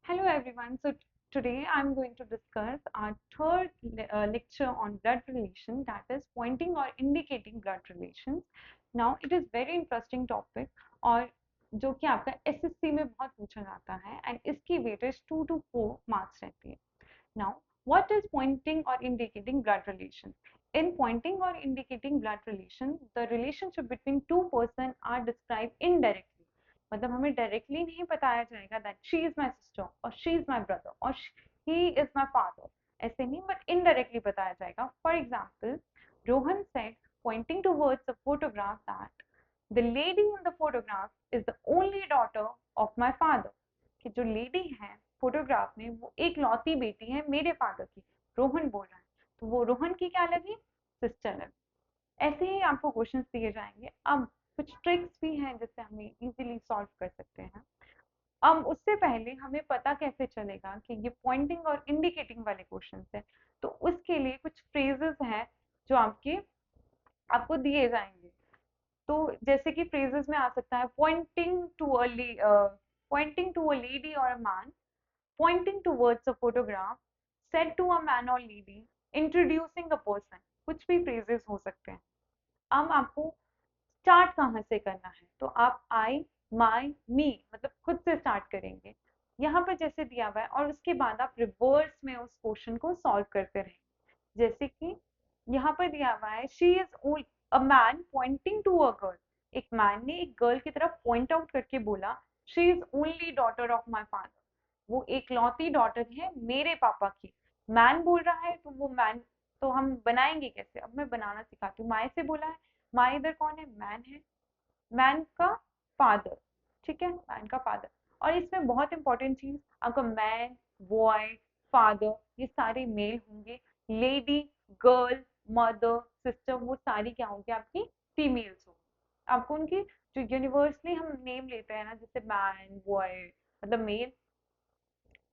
Hello everyone. Today I'm going to discuss our third lecture on blood relation, that is pointing or indicating blood relations. Now it is very interesting topic और जो कि आपका SSC में बहुत पूछा जाता है and इसकी weightage 2 to 4 marks रहती है. Now what is pointing or indicating blood relation? In pointing or indicating blood relation, the relationship between two persons are described indirectly. मतलब हमें डायरेक्टली नहीं बताया जाएगा that she is my sister और she is my brother और he is my father, ऐसे नहीं, but indirectly बताया जाएगा. For example, Rohan said pointing towards a photograph that the lady in the photograph is the only daughter of my father. कि जो lady है photograph में वो एक लौती बेटी है मेरे फादर की, रोहन बोल रहा है, तो वो रोहन की क्या लगी? सिस्टर लगी. ऐसे ही आपको क्वेश्चंस दिए जाएंगे. अब कुछ ट्रिक्स भी हैं जिससे हमें इजीली सॉल्व कर सकते हैं. अब उससे पहले हमें पता कैसे चलेगा कि ये पॉइंटिंग और इंडिकेटिंग वाले क्वेश्चंस हैं, तो उसके लिए कुछ फ्रेजेस हैं जो आपको दिए जाएंगे. तो जैसे कि फ्रेजेस में आ सकता है पॉइंटिंग टू अ लेडी और a man, pointing towards a photograph, said to a man or lady, introducing a person. कुछ भी phrases हो सकते हैं. अब आपको स्टार्ट कहाँ से करना है, तो आप आई, माई, मी मतलब खुद से स्टार्ट करेंगे यहाँ पर जैसे दिया हुआ है, और उसके बाद आप रिवर्स में उस क्वेश्चन को सॉल्व करते रहेंगे. जैसे कि यहाँ पर दिया हुआ है she is a man pointing to a girl. एक मैन ने एक गर्ल की तरफ पॉइंट आउट करके बोला she is only daughter of my father. वो एक लौती डॉटर है मेरे पापा की. मैन बोल रहा है तो वो मैन तो हम बनाएंगे कैसे? अब मैं बनाना सिखाती हूँ. माए से बोला है, माए इधर कौन है? मैन है, मैन का फादर. ठीक है, मैन का फादर. और इसमें बहुत इंपॉर्टेंट चीज, आपका मैन, बॉय, फादर ये सारे मेल होंगे. लेडी, गर्ल, मदर, सिस्टर वो सारी क्या होंगी? आपकी फीमेल्स होंगी. आपको उनकी जो यूनिवर्सली हम नेम लेते हैं ना, जैसे मैन, बॉय मतलब मेल,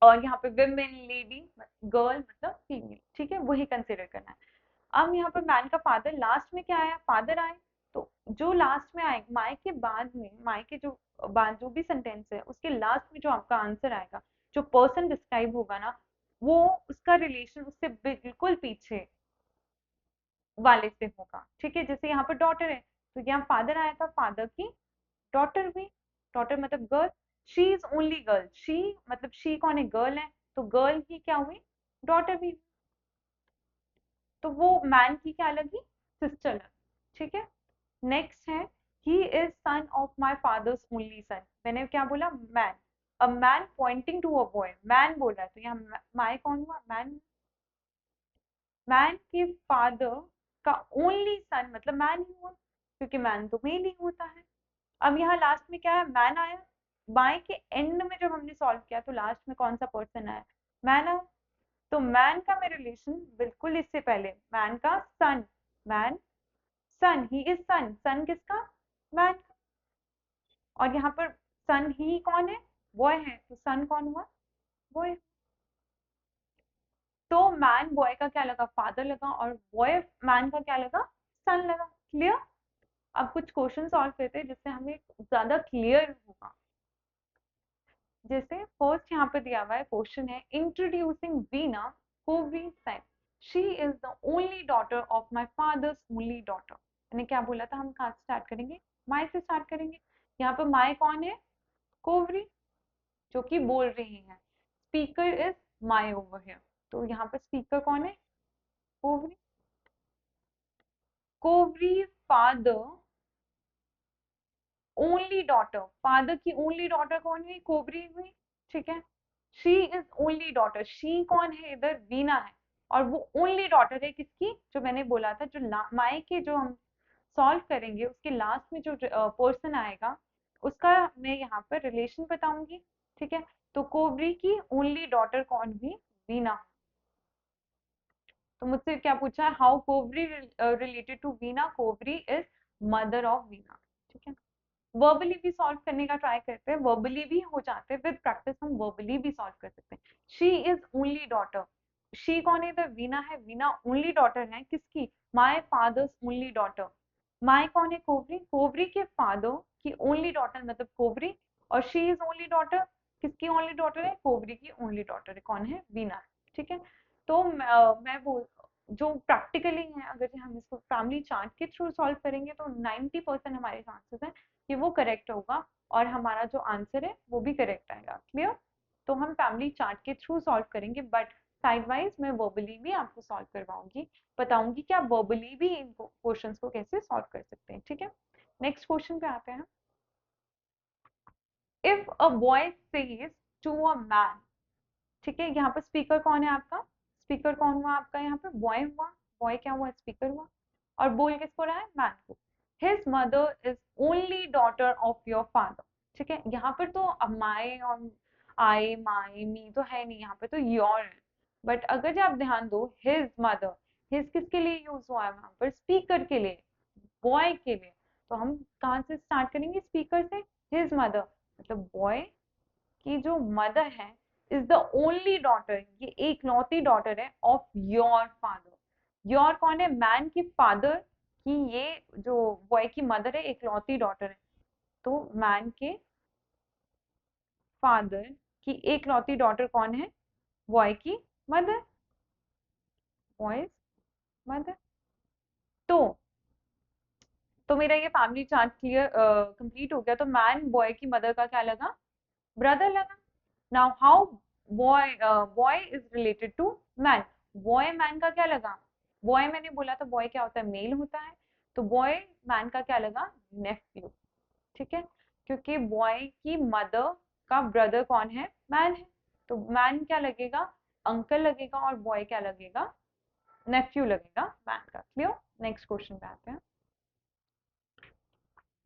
और यहाँ पे विमेन, लेडी, गर्ल मतलब फीमेल. ठीक है, वही कंसिडर करना है. अब यहाँ पर मैन का फादर, लास्ट में क्या आया? फादर आए. तो जो लास्ट में आए माई के बाद में, माई के जो बाद जो भी सेंटेंस है उसके लास्ट में जो आपका आंसर आएगा, जो पर्सन डिस्क्राइब होगा ना, वो उसका रिलेशन उससे बिल्कुल पीछे वाले से होगा. ठीक है, जैसे यहाँ पर डॉटर है तो यहाँ फादर आया था, फादर की डॉटर हुई. डॉटर मतलब girl. She is only girl. She मतलब शी कौन है? गर्ल है, तो गर्ल की क्या हुई? डॉटर भी. तो वो मैन की क्या लगी? सिस्टर लगी. ठीक है. नेक्स्ट है he is son of my father's only son. मैंने क्या बोला? Man. A man pointing to a boy, man बोल रहा है तो यहाँ माई कौन हुआ? मैन. मैन के फादर का ओनली सन मतलब मैन ही हुआ, क्योंकि मैन तो मेल ही होता है. अब यहाँ लास्ट में क्या है? मैन आया. बाय के एंड में जब हमने सॉल्व किया तो लास्ट में कौन सा पर्सन आया? मैन आया. तो मैन का मैं रिलेशन बिल्कुल इससे पहले, मैन का सन, मैन सन, ही इज सन. सन किसका? मैन का. और यहाँ पर सन ही कौन है? बॉय है, तो सन कौन हुआ? बॉय. तो मैन बॉय का क्या लगा? फादर लगा, और बॉय मैन का क्या लगा? सन लगा. क्लियर? अब कुछ क्वेश्चन सॉल्व करते हैं जिससे हमें ज्यादा क्लियर होगा. जैसे फर्स्ट यहाँ पे दिया हुआ है क्वेश्चन है, इंट्रोड्यूसिंग वीना कोवरी said she is the only daughter of my father's only daughter. मैंने क्या बोला था? हम कहाँ से स्टार्ट करेंगे? माय से स्टार्ट करेंगे. यहाँ पे माय कौन है? कोवरी, जो कि बोल रही है. Speaker is my over here, तो यहाँ पे स्पीकर कौन है? कोवरी. कोवरी फादर ओनली डॉटर, फादर की ओनली डॉटर कौन हुई? कोबरी हुई. ठीक है. She is only daughter, she कौन है इधर? वीना है. और वो ओनली डॉटर है किसकी? जो मैंने बोला था, जो माई के जो हम सॉल्व करेंगे उसके लास्ट में जो पर्सन आएगा उसका मैं यहाँ पर रिलेशन बताऊंगी. ठीक है. तो कोबरी की ओनली डॉटर कौन हुई? वीना. तो मुझसे क्या पूछा है? How Kobri related to Veena? Kobri is mother of Veena. ठीक है. वर्बली भी सॉल्व करने का ट्राई करते हैं, वर्बली भी हो जाते हैं. विद प्रैक्टिस हम वर्बली भी सॉल्व कर सकते हैं. She is only daughter, she कौन है इधर? वीना है. वीना ओनली डॉटर है किसकी? My father's only daughter. My कौन है? कोवरी. कोवरी के फादर की ओनली डॉटर मतलब कोवरी. और शी इज ओनली डॉटर किसकी ओनली डॉटर है? कोबरी की ओनली डॉटर है। कौन है? वीना। ठीक है, तो मैं बोल जो प्रैक्टिकली है, अगर हम इसको फैमिली चार्ट के थ्रू सॉल्व करेंगे तो 90% हमारे चांसेस हैं कि वो करेक्ट होगा और हमारा जो आंसर है वो भी करेक्ट आएगा। क्लियर? तो हम फैमिली चार्ट के थ्रू सॉल्व करेंगे, बट साइड वाइज मैं वर्बली भी आपको सॉल्व करवाऊंगी, बताऊंगी कि आप वर्बली भी इन क्वेश्चंस को कैसे सॉल्व कर सकते हैं। ठीक है, नेक्स्ट क्वेश्चन पे आते हैं। If a boy says to a man, ठीक है, यहाँ पर स्पीकर कौन है आपका? स्पीकर कौन हुआ आपका? यहाँ पर बॉय हुआ। बॉय क्या हुआ? स्पीकर हुआ। और बोल किसको रहा है? मैन को। His mother is only daughter of your father. ठीक है, यहाँ पर तो अब माई और आई माई मी तो है नहीं, यहाँ पे तो योर है। बट अगर जब आप ध्यान दो, हिज मदर, हिज किसके लिए यूज हुआ है वहां पर? स्पीकर के लिए, बॉय के लिए। तो हम कहाँ से स्टार्ट करेंगे? स्पीकर से। हिज मदर मतलब बॉय की जो मदर है इज द ओनली डॉटर, ये एकलौती डॉटर है ऑफ योर फादर। योर कौन है? मैन की फादर की ये जो बॉय की मदर है एकलौती डॉटर है। तो मैन के फादर की एकलौती डॉटर कौन है? बॉय की मदर, बॉयज मदर। तो मेरा ये फैमिली चार्ट क्लियर कंप्लीट हो गया। तो मैन बॉय की मदर का क्या लगा? ब्रदर लगा। Now how boy boy is related to man, boy man का क्या लगा? बॉय मैंने बोला था बॉय क्या होता है? मेल होता है। तो बॉय मैन का क्या लगा? नेफ्यू। ठीक है, क्योंकि बॉय की मदर का ब्रदर कौन है? मैन है। तो मैन क्या लगेगा? अंकल लगेगा, और बॉय क्या लगेगा? नेफ्यू लगेगा मैन का। क्लियर? नेक्स्ट क्वेश्चन पे आते हैं।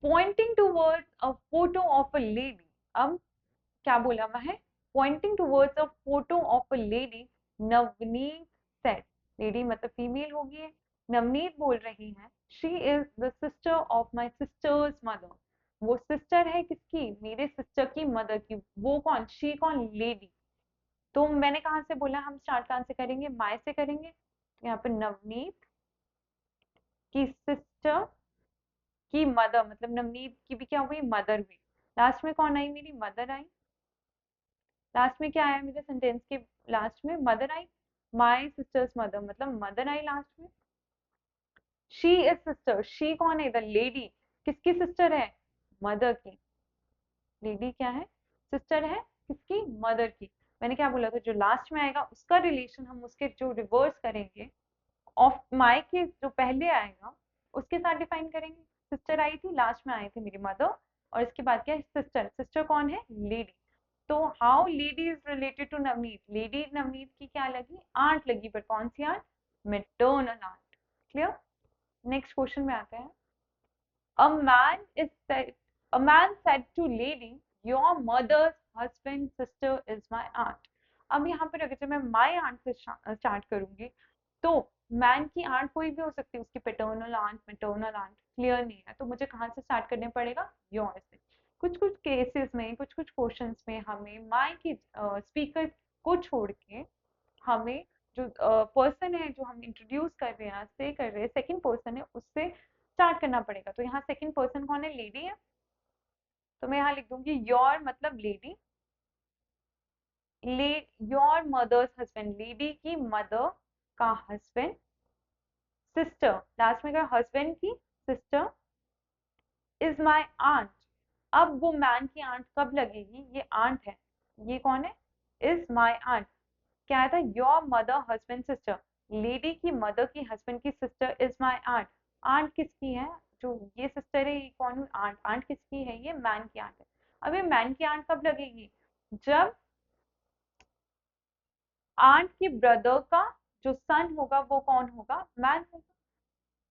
Pointing towards a photo of a lady. अब क्या बोला हुआ है? Pointing towards a photo of a lady, Navneet said. Lady मतलब फीमेल होगी। नवनीत बोल रही है, she is the sister of my sisters mother. वो सिस्टर है किसकी? मेरे सिस्टर की मदर की। वो कौन? शी कौन? लेडी। तो मैंने कहाँ से बोला हम स्टार्ट कहाँ से करेंगे? माय से करेंगे। यहाँ पे नवनीत की सिस्टर की मदर, मतलब नवनीत की भी क्या हुई? मदर हुई। लास्ट में कौन आई? मेरी मदर आई। लास्ट में क्या आया मेरे सेंटेंस के लास्ट में? Mother I. My sister's mother मतलब मदर आई लास्ट में। शी इज सिस्टर, शी कौन है? The lady. किसकी सिस्टर है? मदर की। लेडी क्या है? सिस्टर है किसकी? मदर की। मैंने क्या बोला था? जो लास्ट में आएगा उसका रिलेशन हम उसके जो रिवर्स करेंगे, ऑफ माय के जो पहले आएगा उसके साथ डिफाइन करेंगे। सिस्टर आई थी, लास्ट में आई थी मेरी मदर, और इसके बाद क्या है? सिस्टर। सिस्टर कौन है? लेडी। तो how lady is related to Navneet? Lady Navneet की क्या लगी? आंट लगी, पर कौन सी aunt? Maternal aunt. Clear? Next question में आते हैं। A man is said, a man said to lady, your mother's husband sister is my aunt. अब यहाँ पर अगर मैं my aunt से स्टार्ट करूंगी तो मैन की आंट कोई भी हो सकती है, उसकी paternal aunt, maternal aunt clear नहीं है, तो मुझे कहाँ से स्टार्ट करने पड़ेगा? योर से। कुछ कुछ केसेस में, कुछ कुछ क्वेश्चंस में हमें माई की स्पीकर को छोड़ के हमें जो पर्सन है जो हम इंट्रोड्यूस कर रहे हैं, से कर रहे हैं, सेकंड पर्सन है, उससे स्टार्ट करना पड़ेगा। तो यहाँ सेकंड पर्सन कौन है? लेडी है। तो मैं यहाँ लिख दूंगी योर मतलब लेडी, ले योर मदर्स हस्बैंड, लेडी की मदर का हस्बैंड, सिस्टर लास्ट में क्या? हस्बैंड की सिस्टर इज माई आंट। अब वो मैन की आंट कब लगेगी? ये आंट है, ये कौन है? Is my aunt. क्या आया था? Your mother husband sister, lady की मदर की हस्बैंड की sister is my aunt. Aunt किसकी है? जो ये सिस्टर है ये कौन? आंट। आंट किसकी है? ये मैन की आंट है। अब ये मैन की आंट कब लगेगी? जब आंट के ब्रदर का जो सन होगा वो कौन होगा? मैन होगा।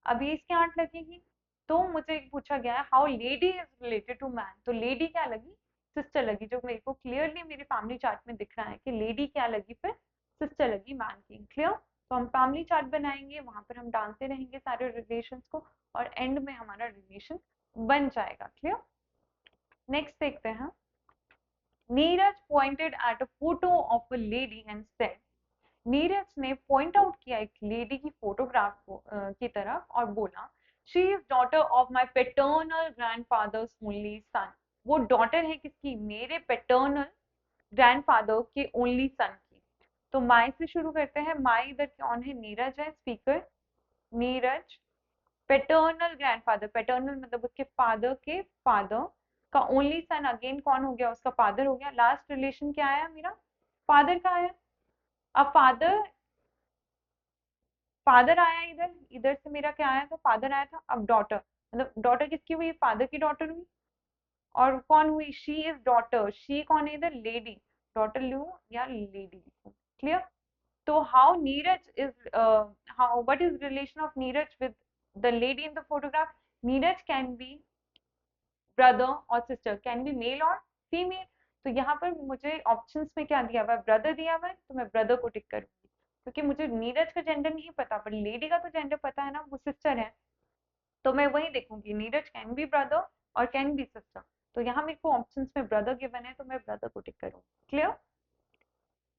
अभी इसकी आंट लगेगी। तो मुझे पूछा गया है how lady is related to man, तो लेडी क्या लगी? सिस्टर लगी, जो मेरे को क्लियरली मेरे फैमिली चार्ट में दिख रहा है कि लेडी क्या लगी? फिर सिस्टर लगी मैन की। क्लियर? तो हम फैमिली चार्ट बनाएंगे, वहां पर हम डालते रहेंगे सारे रिलेशंस को, और एंड में हमारा रिलेशन बन जाएगा। क्लियर? नेक्स्ट देखते हैं। Neeraj pointed at a photo of a lady and said, Neeraj ने पॉइंट आउट किया एक लेडी की फोटोग्राफ को की तरफ और बोला, she is daughter of my paternal grandfathers only son. वो डॉटर है किसकी? मेरे पेटर्नल ग्रैंडफादर के ओनली सन की। तो माई से शुरू करते हैं। माई इधर कौन है? नीरज है speaker. Neeraj paternal grandfather, paternal मतलब उसके फादर के फादर का ओनली सन, अगेन कौन हो गया? उसका फादर हो गया। लास्ट रिलेशन क्या आया मेरा? फादर का आया। अब फादर, फादर आया इधर, इधर से मेरा क्या आया था? फादर आया था। अब डॉटर, मतलब डॉटर किसकी हुई? फादर की डॉटर हुई। और कौन हुई? She is daughter. शी कौन है इधर? लेडी। डॉटर लू या लेडी लिखूं? क्लियर? तो how Neeraj is, how what is relation of Neeraj with the lady in the photograph? Neeraj can be brother और सिस्टर, कैन बी मेल और फीमेल। तो यहाँ पर मुझे ऑप्शंस में क्या दिया हुआ है? ब्रदर दिया हुआ है, तो मैं ब्रदर को टिक करूंगी, क्योंकि मुझे नीरज का जेंडर नहीं पता, पर लेडी का तो जेंडर पता है ना, वो सिस्टर है। तो मैं वही देखूंगी, नीरज कैन बी ब्रदर और कैन बी सिस्टर। तो यहाँ मेरे को ऑप्शंस में ब्रदर गिवन है, तो मैं ब्रदर को टिक करूंगी। क्लियर?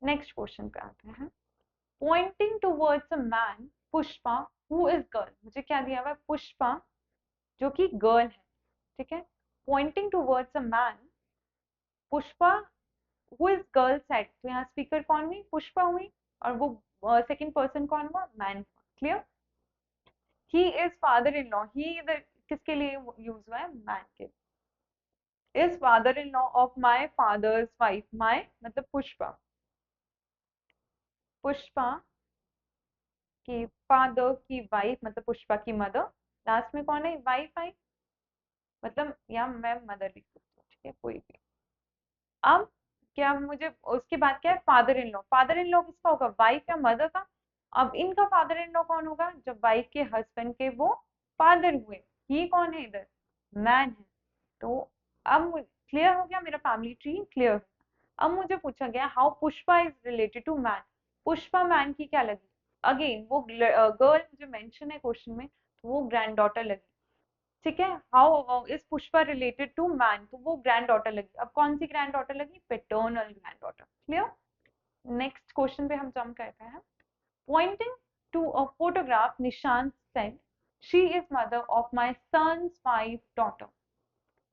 नेक्स्ट क्वेश्चन पे आते हैं। Pointing towards a man, Pushpa who is girl. मुझे क्या दिया हुआ है? पुष्पा जो कि गर्ल है, ठीक है। Pointing towards a man, Pushpa who is girl side. तो यहाँ स्पीकर कौन हुई? पुष्पा हुई। और वो सेकंड पर्सन कौन हुआ? मैन हुआ। Clear? He is father in law, he इधर किसके लिए यूज हुआ है? मैन के। Is father in law of my father's wife. My मतलब पुष्पा, पुष्पा की फादर की वाइफ मतलब पुष्पा की मदर। लास्ट में कौन है? वाइफ आई, मतलब यहाँ मैं मदर लिख सकती हूँ, ठीक है, कोई भी। अब क्या मुझे उसके बाद क्या है? Father in law. Father in law किसका होगा? वाइफ या मदर का। अब इनका फादर इन लॉ कौन होगा? जब वाइफ के हस्बैंड के वो फादर हुए। ही कौन है इधर? मैन है। तो अब क्लियर हो गया मेरा फैमिली ट्री? क्लियर। अब मुझे पूछा गया how Pushpa is related to man. Pushpa man की क्या लगी? अगेन वो गर्ल मुझे मेंशन है क्वेश्चन में, तो वो ग्रैंड डॉटर लगी। ठीक है। How is Pushpa related to man, तो वो ग्रैंड डॉटर लगी। अब कौन सी ग्रैंड डॉटर लगी? Paternal grand daughter. Clear? Next question पे हम जंप करते हैं। Pointing to a photograph, Nishant said she is mother of my son's wife daughter.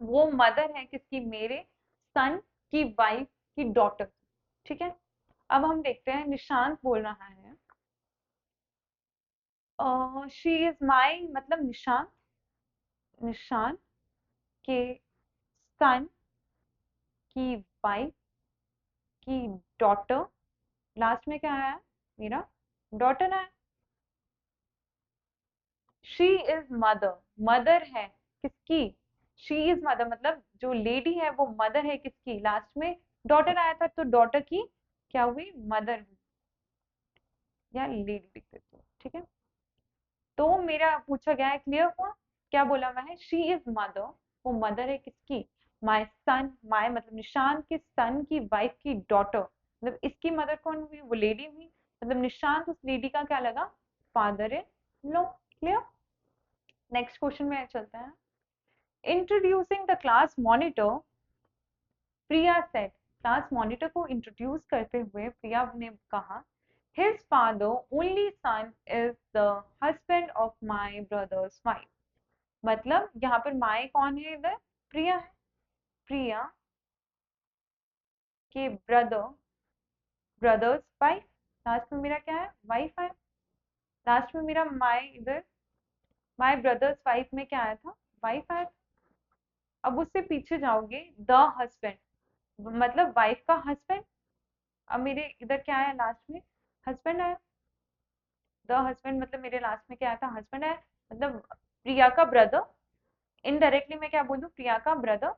वो मदर है किसकी? मेरे सन की वाइफ की डॉटर। ठीक है। अब हम देखते हैं, निशांत बोल रहा है शी इज माई, मतलब निशांत, निशांत के सन की वाइफ की डॉटर। लास्ट में क्या आया? मेरा डॉटर है। शी इज मदर, मदर है किसकी? शी इज मदर मतलब जो लेडी है वो मदर है किसकी? लास्ट में डॉटर आया था, तो डॉटर की क्या हुई? मदर हुई, या लेडी लिख देती हूँ, ठीक है। तो मेरा पूछा गया है, क्लियर हुआ? क्या बोला हुआ है? शी इज मदर, वो मदर है किसकी? माय सन, माय मतलब निशांत के सन की वाइफ की डॉटर, मतलब इसकी मदर कौन हुई? वो लेडी हुई, मतलब निशांत उस लेडी का क्या लगा? Father in law. Clear? Next question में चलते हैं। Introducing the class monitor, Priya said. Class monitor को इंट्रोड्यूस करते हुए प्रिया ने कहा, his father only son is the husband of my brother's wife. मतलब यहाँ पर माई कौन है इधर? प्रिया है। प्रिया के ब्रदर, ब्रदर्स वाइफ। लास्ट में मेरा क्या है? वाइफ है। लास्ट में मेरा माई इधर, माई ब्रदर्स वाइफ में क्या आया था? वाइफ आया था। अब उससे पीछे जाओगे, द हस्बैंड मतलब वाइफ का हस्बैंड। अब मेरे इधर क्या आया? लास्ट में हस्बैंड आया। द हस्बैंड मतलब मेरे लास्ट में क्या आया था? हस्बैंड आया। मतलब प्रिया का ब्रदर, इनडायरेक्टली मैं क्या बोलूं? प्रिया का ब्रदर।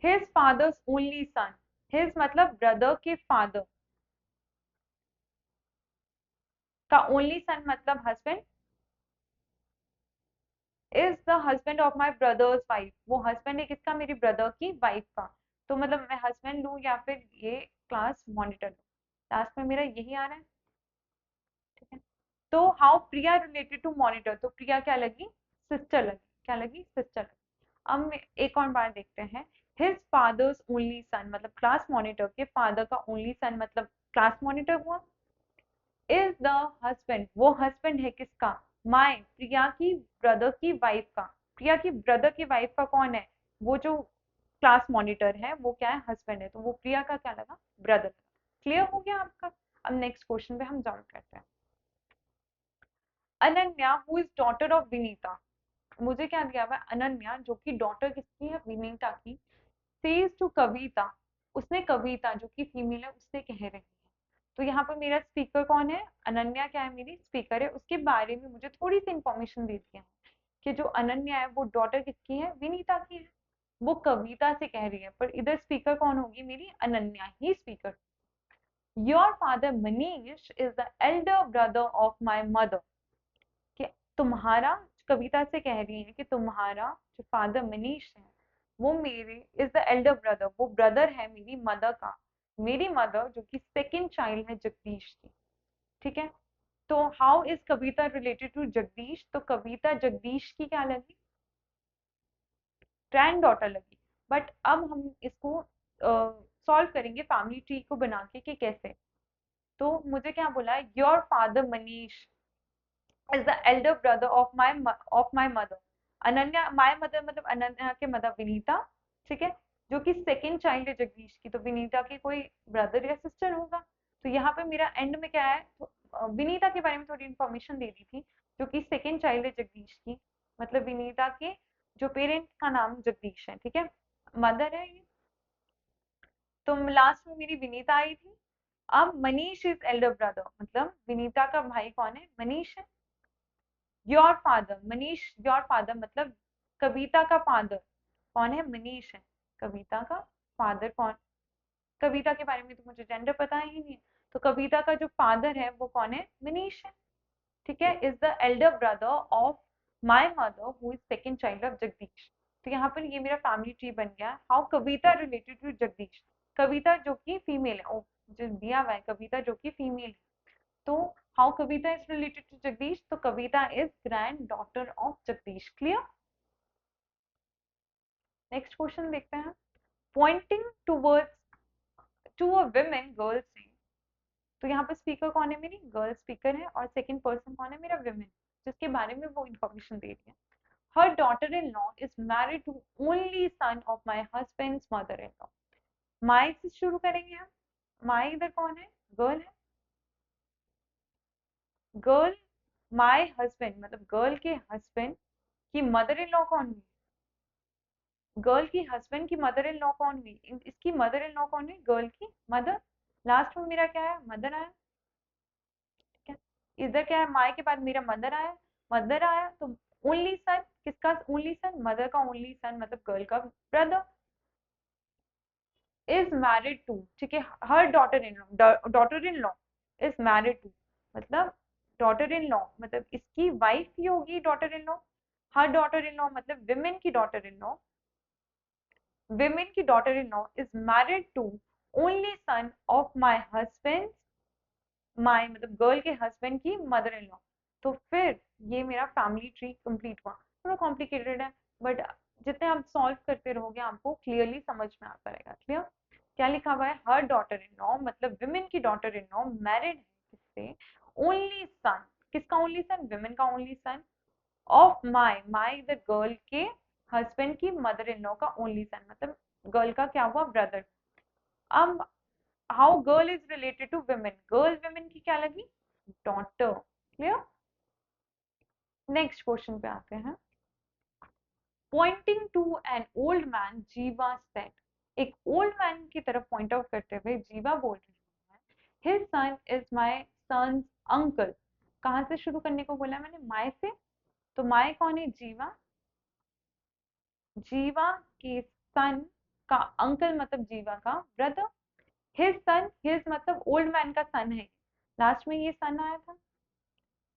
हिज फादर्स ओनली सन, हिज मतलब ब्रदर के फादर का ओनली सन मतलब husband, is the husband of my brother's wife. वो हस्बैंड है किसका? मेरी ब्रदर की वाइफ का। तो मतलब मैं हस्बैंड लू या फिर ये क्लास मॉनिटर लू, लास्ट में मेरा यही आ रहा है। ठीक है। तो how Priya related to monitor, तो प्रिया क्या लगी? सिस्टर लगी। क्या लगी? सिस्टर लगी। अब एक और बार देखते हैं। हिज फादर्स ओनली सन मतलब क्लास मॉनिटर के फादर का ओनली सन मतलब क्लास मॉनिटर हुआ। इज द हस्बैंड, वो हस्बैंड है किसका? माय प्रिया की ब्रदर की वाइफ का। प्रिया की ब्रदर की वाइफ का कौन है? वो जो क्लास मॉनिटर है वो क्या है, हस्बैंड है, तो वो प्रिया का क्या लगा, ब्रदर। क्लियर हो गया आपका। अब नेक्स्ट क्वेश्चन पे हम जंप करते हैं। Ananya who is daughter of Vinita, मुझे क्या दिया हुआ है, अनन्या जो कि डॉटर किसकी है, विनीता की, सेज टू कविता, उसने कविता जो कि फीमेल है उससे कह रही है। तो यहाँ पर मेरा स्पीकर कौन है, अनन्या क्या है, मेरी स्पीकर है, उसके बारे में मुझे थोड़ी सी इंफॉर्मेशन दे दी है कि जो अनन्या है वो डॉटर किसकी है, विनीता की है, वो कविता से कह रही है, पर इधर स्पीकर कौन होगी, मेरी अनन्या ही speaker. Your father Manish is the elder brother of my mother, कि तुम्हारा, कविता से कह रही है कि तुम्हारा जो फादर मनीष है वो मेरे इज द एल्डर ब्रदर, वो ब्रदर है मेरी मदर का, मेरी मदर जो कि सेकंड चाइल्ड है जगदीश की। ठीक है, तो how is Kavita related to Jagdish, तो कविता जगदीश की क्या लगी, ग्रैंड डॉटर लगी। बट अब हम इसको सॉल्व करेंगे फैमिली ट्री को बना के कि कैसे। तो मुझे क्या बोला है, your father Manish is the elder brother of my mother, Ananya my mother मतलब अनन्या के मदर विनीता, ठीक है, जो कि सेकंड चाइल्ड है जगदीश की, तो विनीता की कोई ब्रदर या सिस्टर होगा। तो यहाँ पे मेरा एंड में क्या है, तो, विनीता के बारे में थोड़ी इन्फॉर्मेशन दे दी थी, जो कि सेकंड चाइल्ड है जगदीश की, मतलब विनीता के जो पेरेंट का नाम जगदीश है, ठीक है, मदर है ये। तो लास्ट में मेरी विनीता आई थी। अब मनीष इज एल्डर ब्रदर, मतलब विनीता का भाई कौन है, मनीष है। Your father Manish, your father मतलब कविता का फादर कौन है, मनीष है। कविता का फादर कौन, कविता के बारे में तो मुझे जेंडर पता ही नहीं है, तो कविता का जो फादर है वो कौन है, मनीष है। ठीक है, is the elder brother of my mother who is second child of Jagdish. तो यहाँ पर ये मेरा फैमिली ट्री बन गया, how Kavita related to Jagdish, Kavita जो कि फीमेल है, ओ जो दिया हुआ है कविता जो कि फीमेल है, तो how Kavita is related to Jagdish, तो Kavita is granddaughter of Jagdish. Clear. Next question देखते हैं। Pointing towards to a women girl से, तो यहाँ पे स्पीकर कौन है, मेरी गर्ल स्पीकर है, और सेकंड पर्सन कौन है, मेरा विमेन, जिसके बारे में वो इंफॉर्मेशन दे रही है। Her daughter in law is married to only son of my husband's mother in law. My से शुरू करेंगे हम, माई इधर कौन है, गर्ल है, गर्ल माई हस्बैंड मतलब गर्ल के हस्बैंड की मदर इन लॉ कौन हुई, गर्ल की हस्बैंड की मदर इन लॉ कौन हुई, इसकी मदर इन लॉ कौन हुई, गर्ल की मदर। लास्ट में मेरा क्या है, मदर आया। ठीक है, इधर क्या है, माई के बाद मेरा मदर आया, मदर आया तो ओनली सन, किसका ओनली सन, मदर का ओनली सन मतलब गर्ल का ब्रदर, इज मैरिड टू, ठीक है, her daughter in law, daughter in law is married to मतलब डॉटर इन लॉ मतलब इसकी वाइफ ही होगी daughter in law, her daughter in law मतलब विमेन की डॉटर इन लॉ, women की daughter in law is married to only son of my husband, my मतलब girl के हस्बैंड की मदर इन लॉ। तो फिर ये मेरा फैमिली ट्री कंप्लीट हुआ, थोड़ा कॉम्प्लिकेटेड है बट जितने आप सॉल्व करते रहोगे आपको क्लियरली समझ में आता रहेगा। क्लियर। क्या लिखा हुआ है, हर डॉटर इन लॉ मतलब विमेन की डॉटर इन लॉ मैरिड है किससे, ओनली सन, किसका ओनली सन, विमेन का only son, of my, my the girl के हस्बैंड की मदर इन लॉ का ओनली सन मतलब गर्ल का क्या हुआ, ब्रदर। अब how girl is related to women, girl women की क्या लगी, डॉटर। क्लियर। नेक्स्ट क्वेश्चन पे आते हैं। Pointing to an old man Jeeva said, एक ओल्ड मैन की तरफ पॉइंट आउट करते हुए जीवा बोल रही है, his son is my son's uncle. कहाँ से शुरू करने को बोला मैंने, माय से, तो माय कौन है, जीवा, जीवा के सन का अंकल मतलब जीवा का ब्रदर, हिज सन, हिज मतलब ओल्ड मैन का सन है, लास्ट में ये सन आया था,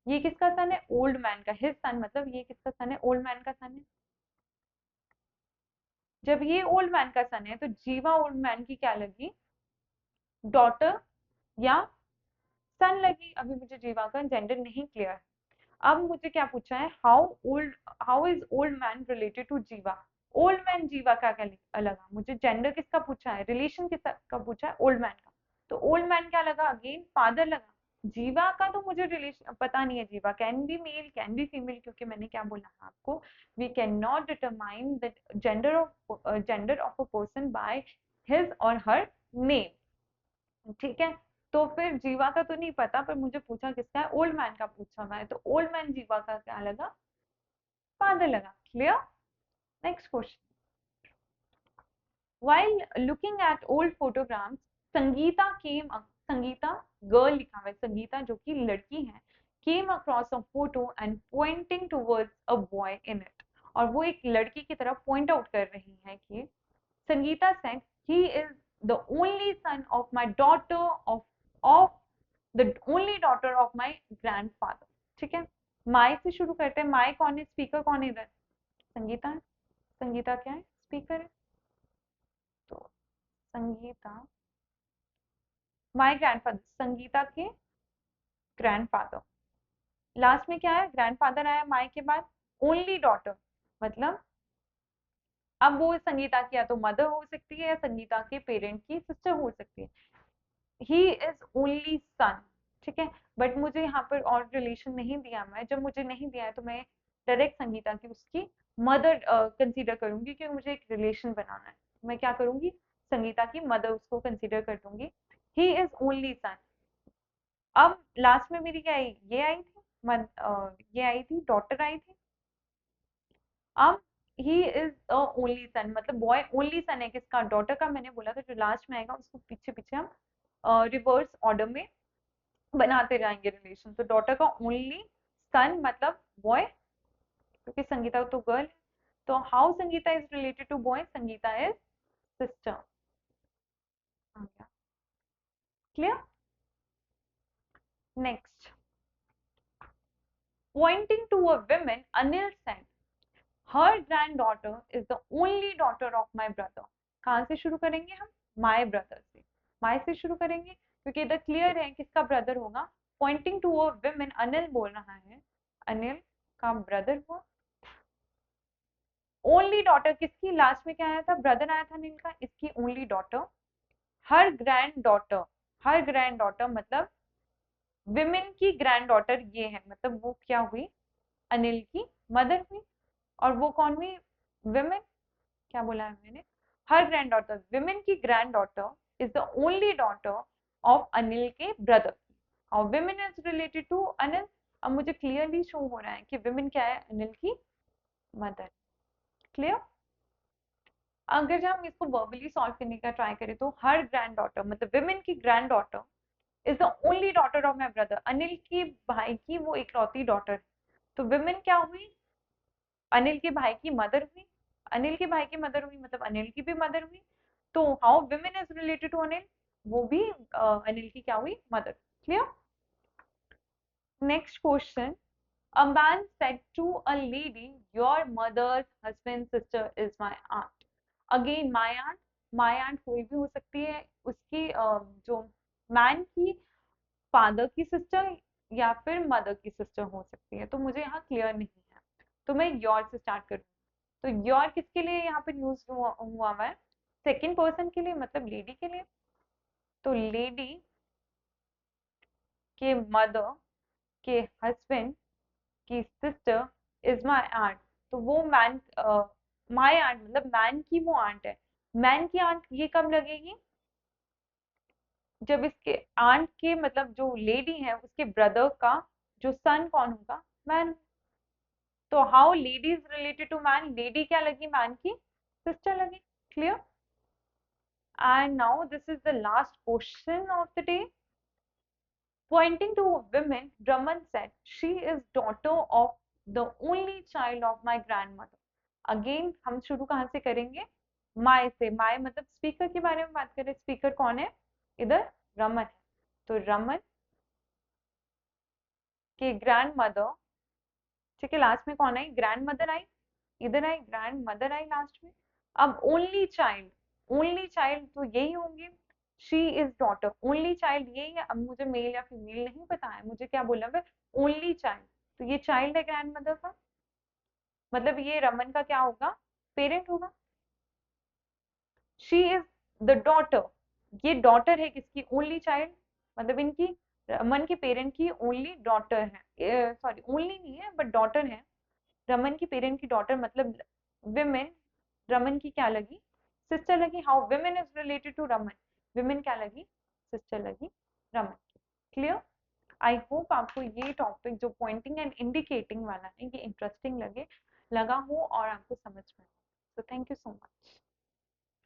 ये किसका सन है, ओल्ड मैन का, हिज सन मतलब ये किसका सन है, ओल्ड मैन का सन है। जब ये ओल्ड मैन का सन है तो जीवा ओल्ड मैन की क्या लगी, डॉटर या सन लगी। अभी मुझे जीवा का जेंडर नहीं क्लियर है। अब मुझे क्या पूछा है, how is old man related to Jeeva, old man Jeeva का क्या लगा, मुझे जेंडर किसका पूछा है, रिलेशन किसका पूछा है, ओल्ड मैन का, तो ओल्ड मैन क्या लगा, अगेन फादर लगा, जीवा का तो मुझे रिलेशन पता नहीं है, Jeeva can be male can be female, क्योंकि मैंने क्या बोला है आपको, we can not determine the gender of a person by his or her name, ठीक है। तो फिर जीवा का तो नहीं पता, पर मुझे पूछा किसका है, ओल्ड मैन का पूछा हुआ है, तो ओल्ड मैन जीवा का क्या लगा, फादर लगा। Clear. Next question, while looking at old photographs, Sangeeta came Sangeeta girl लिखा हुआ है, संगीता जो कि लड़की है, came across a photo and pointing towards a boy in it, और वो एक लड़की की तरफ पॉइंट आउट कर रही है कि Sangeeta said he is the only son of my daughter of the only daughter of my grandfather, ठीक है। माई से शुरू करते हैं, माई कौन है, स्पीकर कौन है इधर, संगीता है, संगीता क्या है, स्पीकर है, तो संगीता माय ग्रैंडफादर, संगीता के ग्रैंडफादर, लास्ट में क्या है, ग्रैंडफादर आया माय के बाद, ओनली डॉटर, मतलब अब वो संगीता की या तो मदर हो सकती है या संगीता के पेरेंट की सिस्टर हो सकती है, ही इज ओनली सन, ठीक है। बट मुझे यहाँ पर और रिलेशन नहीं दिया, मैं जब मुझे नहीं दिया है तो मैं डायरेक्ट संगीता की उसकी मदर कंसीडर करूंगी, क्योंकि मुझे एक रिलेशन बनाना है, मैं क्या करूंगी, संगीता की मदर उसको कंसीडर कर दूंगी, ही इज ओनली सन। अब लास्ट में मेरी क्या आई, ये आई थी ये आई थी, डॉटर आई थी। अब he is a only son, मतलब बॉय ओनली सन है किसका, डॉटर का, मैंने बोला था जो लास्ट में आएगा उसको पीछे पीछे हम रिवर्स ऑर्डर में बनाते जाएंगे रिलेशन, तो डॉटर का ओनली सन मतलब बॉय, क्योंकि संगीता तो गर्ल है, तो how Sangeeta is related to boy, Sangeeta is sister, clear. Next, pointing to a woman, Anil said her granddaughter is the only daughter of my brother। कहाँ से शुरू करेंगे हम, my brother से, my से शुरू करेंगे क्योंकि इधर क्लियर है किसका ब्रदर होगा, pointing to a women, Anil बोल रहा है, अनिल का ब्रदर हुआ, ओनली डॉटर किसकी, लास्ट में क्या आया था, ब्रदर आया था अनिल का, इसकी ओनली डॉटर, हर ग्रैंड डॉटर, हर ग्रैंड डॉटर मतलब विमेन की ग्रैंड डॉटर ये है, मतलब वो क्या हुई, अनिल की मदर हुई, और वो कौन हुई, विमेन, क्या बोला है मैंने, हर ग्रैंड डॉटर, विमेन की grand daughter is the only daughter of Anil के ब्रदर, और women is related to Anil. अब मुझे क्लियरली शो हो रहा है कि विमेन क्या है, अनिल की मदर, क्लियर। अगर जब हम इसको वर्बली सॉल्व करने का ट्राई करें तो हर ग्रैंड डॉटर मतलब विमेन की grand daughter is the only daughter of my brother, Anil की भाई की वो इकलौती डॉटर है, तो विमेन क्या हुई, अनिल के भाई की मदर हुई, अनिल के भाई की मदर हुई मतलब अनिल की भी मदर हुई, तो how women is related to Anil, वो भी अनिल की क्या हुई, mother, clear. Next question, a man said to a lady your mother's husband's sister is my aunt, again my aunt कोई भी हो सकती है, उसकी जो मैन की फादर की सिस्टर या फिर मदर की सिस्टर हो सकती है, तो मुझे यहाँ क्लियर नहीं है, तो मैं योर से स्टार्ट करूँ, तो योर किसके लिए यहाँ पर यूज हुआ है, सेकेंड पर्सन के लिए मतलब लेडी के लिए, तो लेडी के मदर के हस्बैंड की सिस्टर इज माई आंट, तो वो मैन माई आंट मतलब मैन की वो आंट है, मैन की आंट ये कब लगेगी, जब इसके आंट के मतलब जो लेडी है उसके ब्रदर का जो सन कौन होगा, मैन, तो how lady is related to man, lady क्या लगी, मैन की सिस्टर लगी, clear. And now this is the last question of the day, pointing to a woman, Brahman said, she is daughter of the only child of my grandmother। Again हम शुरू कहाँ से करेंगे, my से, my मतलब speaker के बारे में बात करें, स्पीकर कौन है इधर, रमन है, तो रमन के ग्रैंड मदर, ठीक है, लास्ट में कौन आई, ग्रैंड मदर आई, इधर आई ग्रैंड मदर आई लास्ट में, अब ओनली चाइल्ड तो यही होंगे, she is daughter, only child यही है, अब मुझे मेल या फीमेल नहीं पता है, मुझे क्या बोलना है, ओनली चाइल्ड, तो ये चाइल्ड है ग्रैंड मदर का, मतलब ये रमन का क्या होगा, पेरेंट होगा, शी इज द डॉटर, ये डॉटर है किसकी, ओनली चाइल्ड मतलब इनकी, रमन के पेरेंट की ओनली डॉटर है, सॉरी ओनली नहीं है बट डॉटर है, रमन की पेरेंट की डॉटर मतलब विमेन, रमन की क्या लगी, सिस्टर लगी। How women is related to Raman, women क्या लगी, सिस्टर लगी रमन की। क्लियर? आई होप आपको ये टॉपिक जो पॉइंटिंग एंड इंडिकेटिंग वाला है ये इंटरेस्टिंग लगा हो और आपको समझ में। So thank you so much.